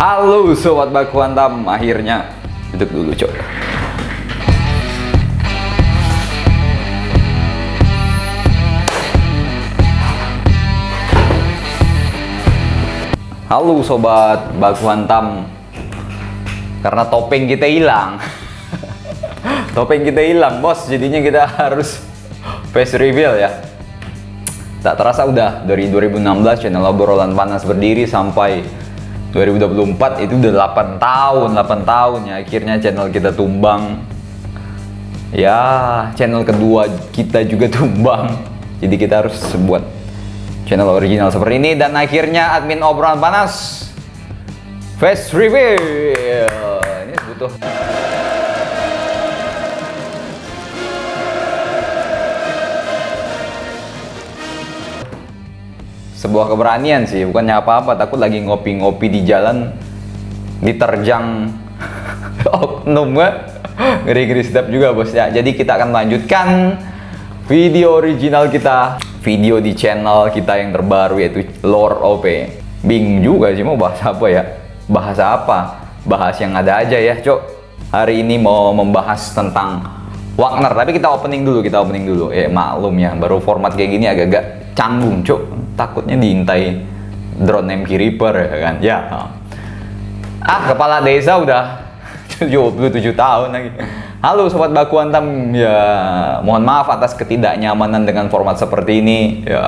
Halo Sobat Baku Hantam, akhirnya duduk dulu cok. Halo Sobat Baku Hantam, karena topeng kita hilang. Topeng kita hilang bos, jadinya kita harus face reveal ya. Tak terasa udah dari 2016 channel obrolan panas berdiri sampai 2024 itu udah 8 tahun ya, akhirnya channel kita tumbang. Ya, channel kedua kita juga tumbang. Jadi kita harus buat channel original seperti ini, dan akhirnya admin obrolan panas face reveal. Ini butuh sebuah keberanian sih, bukannya apa-apa. Takut lagi ngopi-ngopi di jalan diterjang oknum, ngeri-ngeri sedap juga bos ya. Jadi kita akan melanjutkan video original kita, video di channel kita yang terbaru, yaitu Lord OP. Bingung juga sih mau bahas apa ya, bahas yang ada aja ya cok. Hari ini mau membahas tentang Wagner, tapi kita opening dulu. Maklum ya, baru format kayak gini agak-agak canggung cok, takutnya diintai drone MK Reaper ya kan ya. Kepala desa udah 77 tahun lagi. Halo Sobat Baku Hantam ya, mohon maaf atas ketidaknyamanan dengan format seperti ini ya.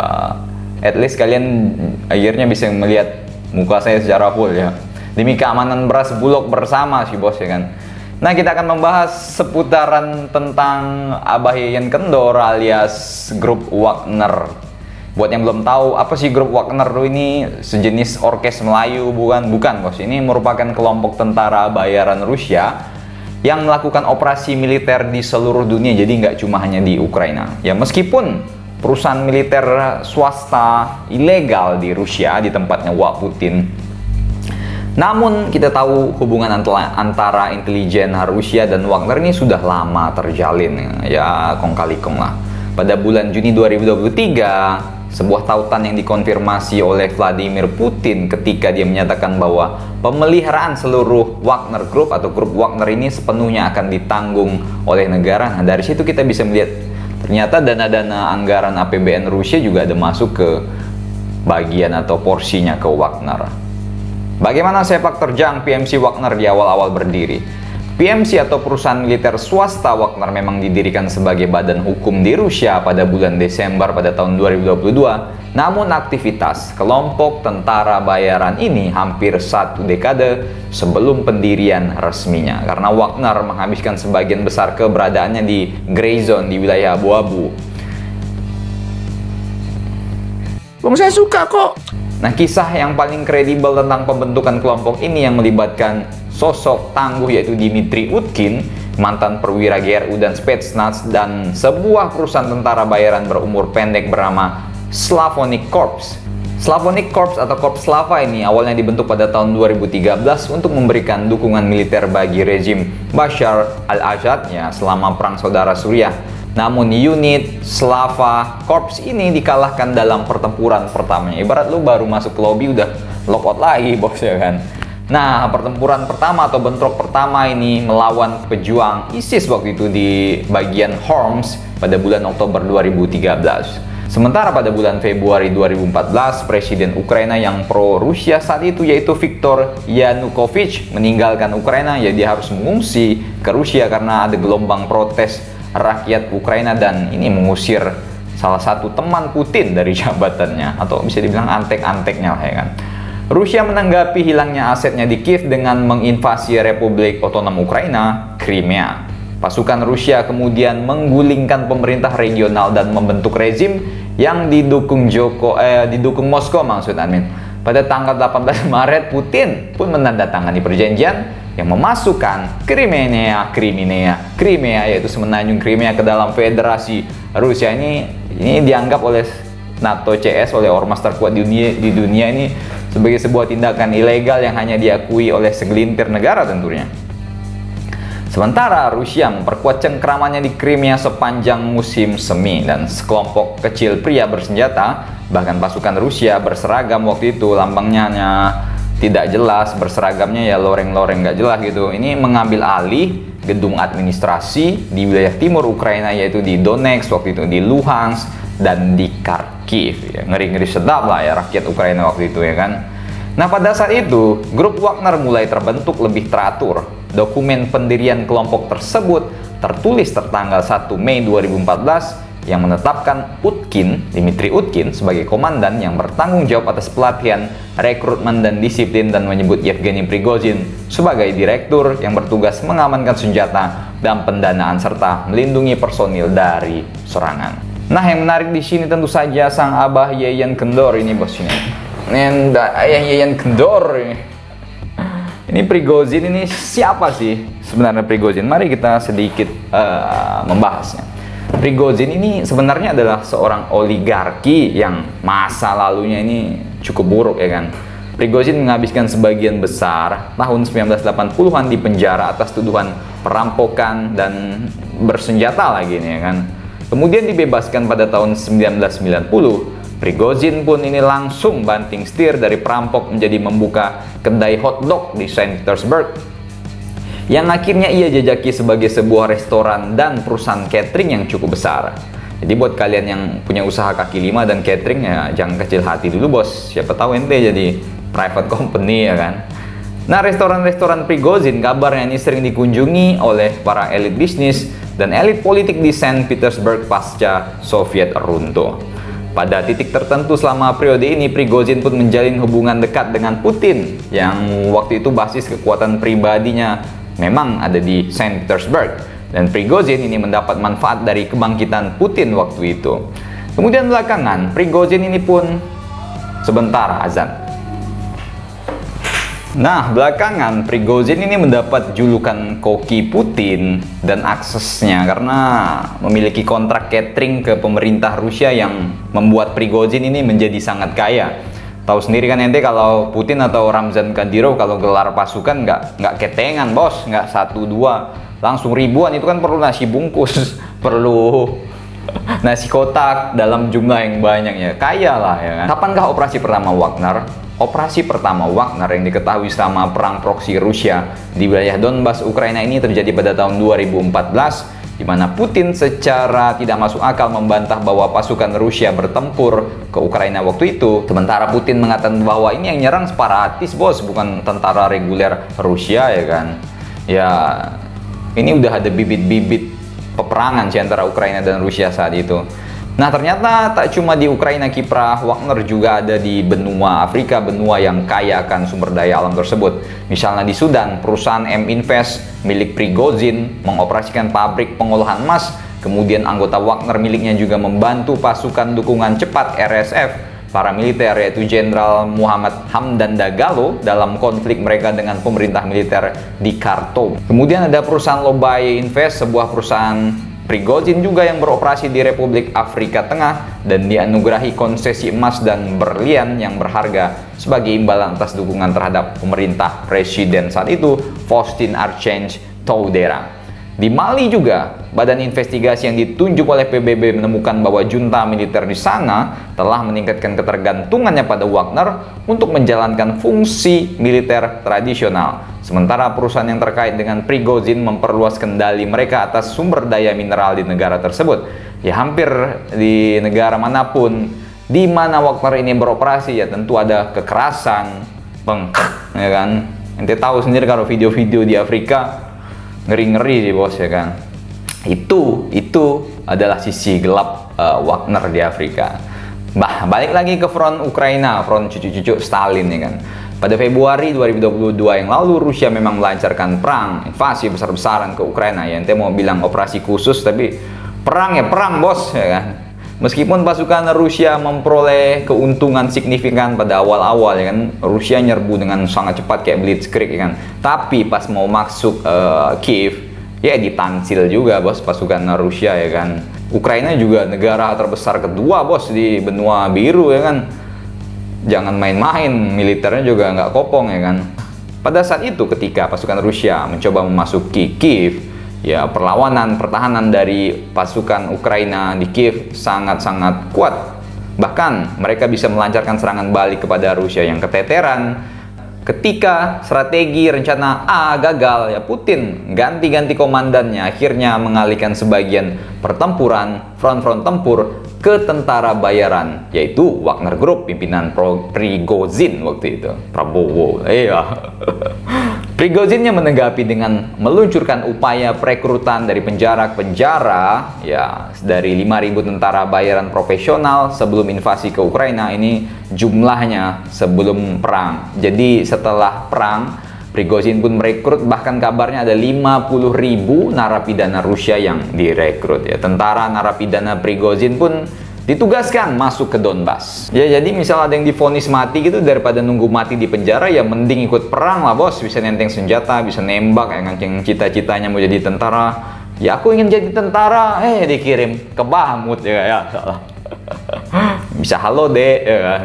At least kalian akhirnya bisa melihat muka saya secara full ya, demi keamanan beras Bulog bersama sih bos ya kan. Nah, kita akan membahas seputaran tentang Abah Yayan Kendor alias grup Wagner. Buat yang belum tahu, apa sih grup Wagner ini? Sejenis orkes Melayu, bukan bos. Ini merupakan kelompok tentara bayaran Rusia yang melakukan operasi militer di seluruh dunia. Jadi nggak cuma hanya di Ukraina. Ya, meskipun perusahaan militer swasta ilegal di Rusia di tempatnya Wak Putin, namun kita tahu hubungan antara intelijen Rusia dan Wagner ini sudah lama terjalin ya, kong kali kong lah. Pada bulan Juni 2023, sebuah tautan yang dikonfirmasi oleh Vladimir Putin ketika dia menyatakan bahwa pemeliharaan seluruh Wagner Group atau grup Wagner ini sepenuhnya akan ditanggung oleh negara. Nah, dari situ kita bisa melihat ternyata dana-dana anggaran APBN Rusia juga ada masuk ke bagian atau porsinya ke Wagner. Bagaimana sepak terjang PMC Wagner di awal-awal berdiri? PMC atau perusahaan militer swasta Wagner memang didirikan sebagai badan hukum di Rusia pada bulan Desember pada tahun 2022. Namun aktivitas kelompok tentara bayaran ini hampir satu dekade sebelum pendirian resminya, karena Wagner menghabiskan sebagian besar keberadaannya di Grey Zone di wilayah abu-abu. Saya suka kok. Nah, kisah yang paling kredibel tentang pembentukan kelompok ini yang melibatkan sosok tangguh yaitu Dmitry Utkin, mantan perwira GRU dan Spetsnaz, dan sebuah perusahaan tentara bayaran berumur pendek bernama Slavonic Corps. Slavonic Corps atau Korps Slava ini awalnya dibentuk pada tahun 2013 untuk memberikan dukungan militer bagi rezim Bashar al-Assad ya selama Perang Saudara Suriah. Namun unit Slava Corps ini dikalahkan dalam pertempuran pertamanya. Ibarat lu baru masuk ke lobby udah lockout lagi bos ya kan. Nah, pertempuran pertama atau bentrok pertama ini melawan pejuang ISIS waktu itu di bagian Homs pada bulan Oktober 2013. Sementara pada bulan Februari 2014, Presiden Ukraina yang pro-Rusia saat itu yaitu Viktor Yanukovych meninggalkan Ukraina. Ya, dia harus mengungsi ke Rusia karena ada gelombang protes rakyat Ukraina, dan ini mengusir salah satu teman Putin dari jabatannya, atau bisa dibilang antek-anteknya lah ya kan. Rusia menanggapi hilangnya asetnya di Kiev dengan menginvasi Republik Otonom Ukraina, Crimea. Pasukan Rusia kemudian menggulingkan pemerintah regional dan membentuk rezim yang didukung Moskow maksud admin. Pada tanggal 18 Maret, Putin pun menandatangani perjanjian yang memasukkan Crimea yaitu semenanjung Crimea ke dalam Federasi Rusia. Ini dianggap oleh NATO CS, oleh ormas terkuat di dunia ini sebagai sebuah tindakan ilegal yang hanya diakui oleh segelintir negara tentunya. Sementara Rusia memperkuat cengkramannya di Crimea sepanjang musim semi, dan sekelompok kecil pria bersenjata, bahkan pasukan Rusia berseragam waktu itu, lambangnya tidak jelas, berseragamnya ya loreng-loreng nggak jelas gitu. Ini mengambil alih gedung administrasi di wilayah timur Ukraina, yaitu di Donetsk, waktu itu di Luhansk, dan di Kharkiv. Ya, ngeri-ngeri sedap lah ya rakyat Ukraina waktu itu ya kan. Nah, pada saat itu, grup Wagner mulai terbentuk lebih teratur. Dokumen pendirian kelompok tersebut tertulis tertanggal 1 Mei 2014 yang menetapkan Dmitry Utkin sebagai komandan yang bertanggung jawab atas pelatihan, rekrutmen, dan disiplin, dan menyebut Yevgeny Prigozhin sebagai direktur yang bertugas mengamankan senjata dan pendanaan serta melindungi personil dari serangan. Nah, yang menarik di sini tentu saja sang abah Yeyen Kendor ini bos ini. Ayah Yeyen Kendor ini. Ini Prigozhin ini siapa sih sebenarnya Prigozhin? Mari kita sedikit membahasnya. Prigozhin ini sebenarnya adalah seorang oligarki yang masa lalunya ini cukup buruk ya kan. Prigozhin menghabiskan sebagian besar tahun 1980-an di penjara atas tuduhan perampokan dan bersenjata lagi nih ya kan. Kemudian dibebaskan pada tahun 1990. Prigozhin pun ini langsung banting setir dari perampok menjadi membuka kedai hotdog di Saint Petersburg, yang akhirnya ia jajaki sebagai sebuah restoran dan perusahaan catering yang cukup besar. Jadi buat kalian yang punya usaha kaki lima dan catering ya jangan kecil hati dulu bos, siapa tahu ente jadi private company ya kan. Nah, restoran-restoran Prigozhin kabarnya ini sering dikunjungi oleh para elit bisnis dan elit politik di Saint Petersburg pasca Soviet runtuh. Pada titik tertentu selama periode ini, Prigozhin pun menjalin hubungan dekat dengan Putin yang waktu itu basis kekuatan pribadinya memang ada di Saint Petersburg, dan Prigozhin ini mendapat manfaat dari kebangkitan Putin waktu itu. Kemudian belakangan Prigozhin ini pun sebentar azan. Nah, belakangan Prigozhin ini mendapat julukan koki Putin dan aksesnya karena memiliki kontrak catering ke pemerintah Rusia yang membuat Prigozhin ini menjadi sangat kaya. Tahu sendiri kan ente kalau Putin atau Ramzan Kadyrov kalau gelar pasukan nggak ketengan bos, nggak 1-2, langsung ribuan. Itu kan perlu nasi bungkus, perlu nasi kotak dalam jumlah yang banyak ya, kaya lah ya kan. Kapankah operasi pertama Wagner? Operasi pertama Wagner yang diketahui selama perang proksi Rusia di wilayah Donbas Ukraina ini terjadi pada tahun 2014, di mana Putin secara tidak masuk akal membantah bahwa pasukan Rusia bertempur ke Ukraina waktu itu. Sementara Putin mengatakan bahwa ini yang nyerang separatis bos, bukan tentara reguler Rusia ya kan. Ya, ini udah ada bibit-bibit peperangan sih antara Ukraina dan Rusia saat itu. Nah, ternyata tak cuma di Ukraina kiprah Wagner juga ada di benua Afrika, benua yang kaya akan sumber daya alam tersebut. Misalnya di Sudan, perusahaan M-Invest milik Prigozhin mengoperasikan pabrik pengolahan emas. Kemudian anggota Wagner miliknya juga membantu pasukan dukungan cepat RSF, para militer yaitu Jenderal Muhammad Hamdan Dagalo dalam konflik mereka dengan pemerintah militer di Khartoum. Kemudian ada perusahaan Lobaye Invest, sebuah perusahaan Prigozhin juga yang beroperasi di Republik Afrika Tengah dan dianugerahi konsesi emas dan berlian yang berharga sebagai imbalan atas dukungan terhadap pemerintah Presiden saat itu, Faustin Archange Touadera. Di Mali juga, badan investigasi yang ditunjuk oleh PBB menemukan bahwa junta militer di sana telah meningkatkan ketergantungannya pada Wagner untuk menjalankan fungsi militer tradisional. Sementara perusahaan yang terkait dengan Prigozhin memperluas kendali mereka atas sumber daya mineral di negara tersebut. Ya, hampir di negara manapun di mana Wagner ini beroperasi ya tentu ada kekerasan, ya kan. Ente tahu sendiri kalau video-video di Afrika ngeri-ngeri sih bos ya kan. Itu adalah sisi gelap Wagner di Afrika. Balik lagi ke front Ukraina, front cucu-cucu Stalin ya kan. Pada Februari 2022 yang lalu, Rusia memang melancarkan perang invasi besar-besaran ke Ukraina. Ya, ente mau bilang operasi khusus, tapi perang ya perang bos ya kan. Meskipun pasukan Rusia memperoleh keuntungan signifikan pada awal-awal ya kan, Rusia nyerbu dengan sangat cepat kayak blitzkrieg ya kan. Tapi pas mau masuk Kiev, ya ditansil juga bos pasukan Rusia ya kan. Ukraina juga negara terbesar kedua bos di benua biru ya kan. Jangan main-main, militernya juga nggak kopong ya kan. Pada saat itu ketika pasukan Rusia mencoba memasuki Kiev, ya perlawanan pertahanan dari pasukan Ukraina di Kiev sangat-sangat kuat. Bahkan mereka bisa melancarkan serangan balik kepada Rusia yang keteteran. Ketika strategi rencana A gagal, ya Putin ganti-ganti komandannya, akhirnya mengalihkan sebagian pertempuran, front-front tempur ke tentara bayaran, yaitu Wagner Group pimpinan Prigozhin waktu itu. Prabowo, iya. Prigozhinnya menanggapi dengan meluncurkan upaya perekrutan dari penjara ke penjara, ya, dari 5.000 tentara bayaran profesional sebelum invasi ke Ukraina. Ini jumlahnya sebelum perang. Jadi setelah perang, Prigozhin pun merekrut, bahkan kabarnya ada 50.000 narapidana Rusia yang direkrut. Ya, tentara narapidana Prigozhin pun ditugaskan masuk ke Donbas. Ya, jadi misal ada yang divonis mati gitu, daripada nunggu mati di penjara, ya mending ikut perang lah bos. Bisa nenteng senjata, bisa nembak, yang cita-citanya mau jadi tentara. Ya aku ingin jadi tentara, dikirim ke Bahmut ya, salah. Bisa halo deh, ya kan.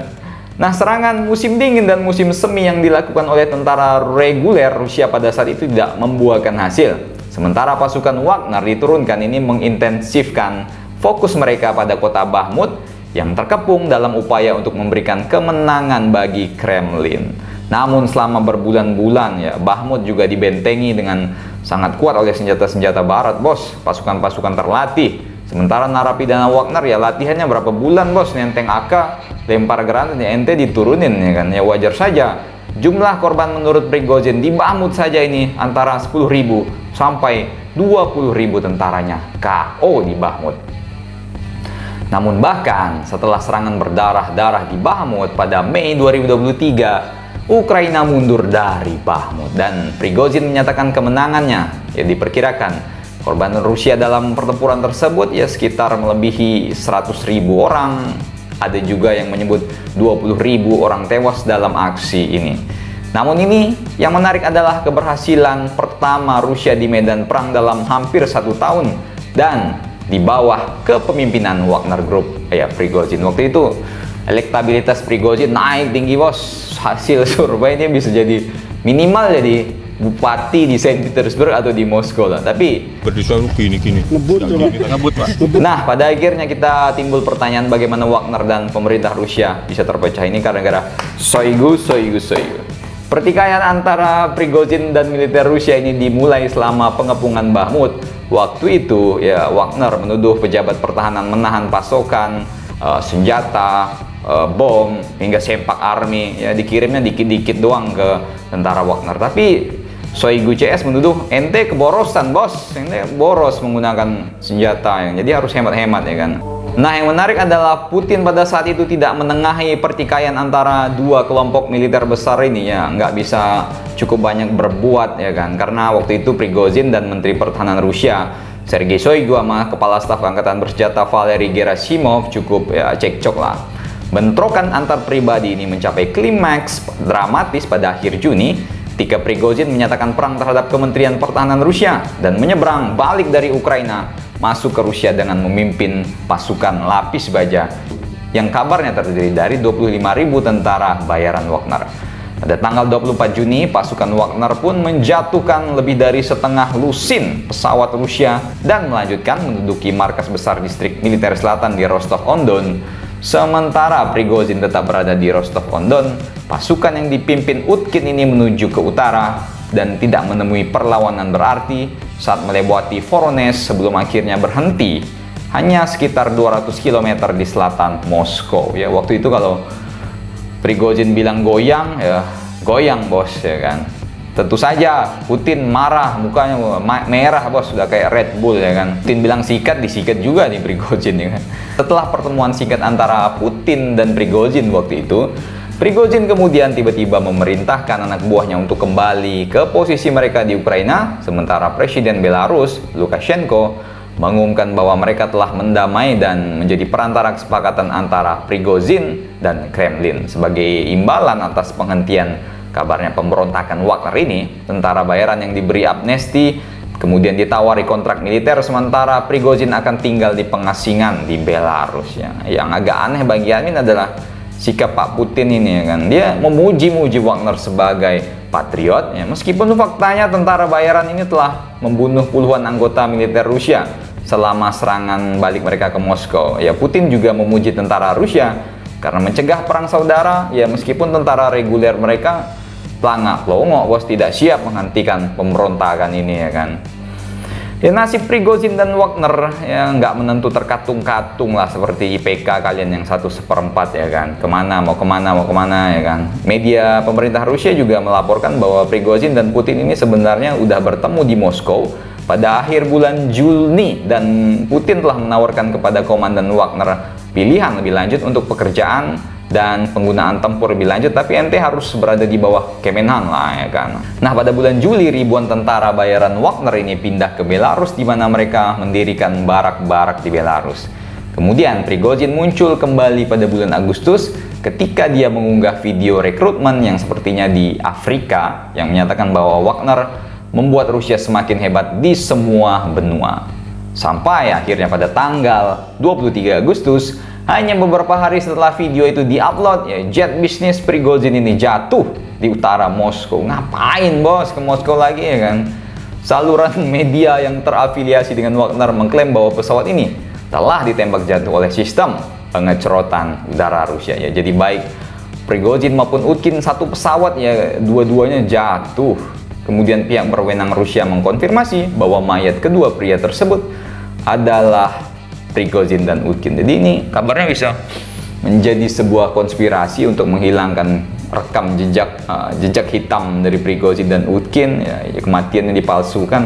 Nah, serangan musim dingin dan musim semi yang dilakukan oleh tentara reguler Rusia pada saat itu tidak membuahkan hasil. Sementara pasukan Wagner diturunkan, ini mengintensifkan fokus mereka pada kota Bahmut yang terkepung dalam upaya untuk memberikan kemenangan bagi Kremlin. Namun selama berbulan-bulan, ya, Bahmut juga dibentengi dengan sangat kuat oleh senjata-senjata barat, bos. Pasukan-pasukan terlatih. Sementara narapidana Wagner, ya latihannya berapa bulan, bos. Nenteng AK, lempar granat, ya ente diturunin, ya kan. Ya wajar saja. Jumlah korban menurut Prigozhin di Bahmut saja ini antara 10.000 sampai 20.000 tentaranya KO di Bahmut. Namun bahkan setelah serangan berdarah-darah di Bahmut pada Mei 2023, Ukraina mundur dari Bahmut dan Prigozhin menyatakan kemenangannya. Ya, diperkirakan korban Rusia dalam pertempuran tersebut ya sekitar melebihi 100.000 orang. Ada juga yang menyebut 20.000 orang tewas dalam aksi ini. Namun ini yang menarik adalah keberhasilan pertama Rusia di medan perang dalam hampir 1 tahun dan di bawah kepemimpinan Wagner Group, ya Prigozhin. Waktu itu elektabilitas Prigozhin naik tinggi, bos. Hasil survei ini bisa jadi minimal jadi bupati di Saint Petersburg atau di Moskow lah. Tapi ngebut, Pak. Nah, pada akhirnya kita timbul pertanyaan bagaimana Wagner dan pemerintah Rusia bisa terpecah ini gara-gara Shoigu. Pertikaian antara Prigozhin dan militer Rusia ini dimulai selama pengepungan Bahmut. Waktu itu, ya Wagner menuduh pejabat pertahanan menahan pasokan senjata, bom, hingga sempak army. Ya dikirimnya dikit-dikit doang ke tentara Wagner. Tapi Shoigu CS menuduh ente keborosan, bos. Ente boros menggunakan senjata, jadi harus hemat-hemat, ya kan. Nah, yang menarik adalah Putin pada saat itu tidak menengahi pertikaian antara dua kelompok militer besar ini, ya nggak bisa cukup banyak berbuat, ya kan, karena waktu itu Prigozhin dan Menteri Pertahanan Rusia Sergei Shoigu sama Kepala Staf Angkatan Bersenjata Valery Gerasimov cukup ya cekcok lah. Bentrokan antar pribadi ini mencapai klimaks dramatis pada akhir Juni ketika Prigozhin menyatakan perang terhadap Kementerian Pertahanan Rusia dan menyeberang balik dari Ukraina masuk ke Rusia dengan memimpin pasukan lapis baja yang kabarnya terdiri dari 25.000 tentara bayaran Wagner. Pada tanggal 24 Juni, pasukan Wagner pun menjatuhkan lebih dari setengah lusin pesawat Rusia dan melanjutkan menduduki markas besar distrik militer selatan di Rostov-on-Don. Sementara Prigozhin tetap berada di Rostov-on-Don, pasukan yang dipimpin Utkin ini menuju ke utara dan tidak menemui perlawanan berarti saat melewati Voronezh sebelum akhirnya berhenti hanya sekitar 200 km di selatan Moskow. Ya, waktu itu kalau Prigozhin bilang goyang, ya goyang, bos, ya kan. Tentu saja Putin marah, mukanya merah, bos, sudah kayak Red Bull, ya kan. Putin bilang sikat, disikat juga nih Prigozhin, ya kan. Setelah pertemuan singkat antara Putin dan Prigozhin waktu itu, Prigozhin kemudian tiba-tiba memerintahkan anak buahnya untuk kembali ke posisi mereka di Ukraina, sementara Presiden Belarus, Lukashenko, mengumumkan bahwa mereka telah mendamai dan menjadi perantara kesepakatan antara Prigozhin dan Kremlin. Sebagai imbalan atas penghentian kabarnya pemberontakan Wagner ini, tentara bayaran yang diberi amnesti kemudian ditawari kontrak militer, sementara Prigozhin akan tinggal di pengasingan di Belarus. Ya. Yang agak aneh bagi Amin adalah sikap Pak Putin ini, ya kan. Dia memuji-muji Wagner sebagai patriot, ya, meskipun faktanya tentara bayaran ini telah membunuh puluhan anggota militer Rusia selama serangan balik mereka ke Moskow. Ya, Putin juga memuji tentara Rusia karena mencegah perang saudara, ya meskipun tentara reguler mereka pelangak Longo bos tidak siap menghentikan pemberontakan ini ya kan. Ya nasib Prigozhin dan Wagner ya nggak menentu, terkatung-katung lah seperti IPK kalian yang 1/4 ya kan. Kemana mau kemana ya kan. Media pemerintah Rusia juga melaporkan bahwa Prigozhin dan Putin ini sebenarnya udah bertemu di Moskow pada akhir bulan Juni, dan Putin telah menawarkan kepada Komandan Wagner pilihan lebih lanjut untuk pekerjaan dan penggunaan tempur lebih lanjut, tapi ente harus berada di bawah Kemenhan lah ya kan. Nah pada bulan Juli ribuan tentara bayaran Wagner ini pindah ke Belarus, di mana mereka mendirikan barak-barak di Belarus. Kemudian Prigozhin muncul kembali pada bulan Agustus ketika dia mengunggah video rekrutmen yang sepertinya di Afrika yang menyatakan bahwa Wagner membuat Rusia semakin hebat di semua benua. Sampai akhirnya pada tanggal 23 Agustus, hanya beberapa hari setelah video itu diupload, ya jet bisnis Prigozhin ini jatuh di utara Moskow. Ngapain bos ke Moskow lagi ya kan? Saluran media yang terafiliasi dengan Wagner mengklaim bahwa pesawat ini telah ditembak jatuh oleh sistem pengecerotan udara Rusia ya. Jadi baik Prigozhin maupun Utkin satu pesawat ya, dua-duanya jatuh. Kemudian pihak berwenang Rusia mengkonfirmasi bahwa mayat kedua pria tersebut adalah Prigozhin dan Utkin. Jadi ini kabarnya bisa menjadi sebuah konspirasi untuk menghilangkan rekam jejak hitam dari Prigozhin dan Utkin ya, kematiannya dipalsukan.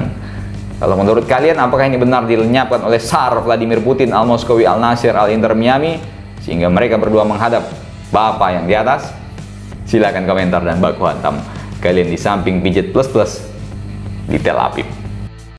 Kalau menurut kalian apakah ini benar dilenyapkan oleh Tsar Vladimir Putin, Al-Moskowi, Al-Nasir, Al-Inter Miami sehingga mereka berdua menghadap Bapak yang di atas? Silahkan komentar dan baku hantam kalian di samping Pijet Plus Plus di Tel Aviv.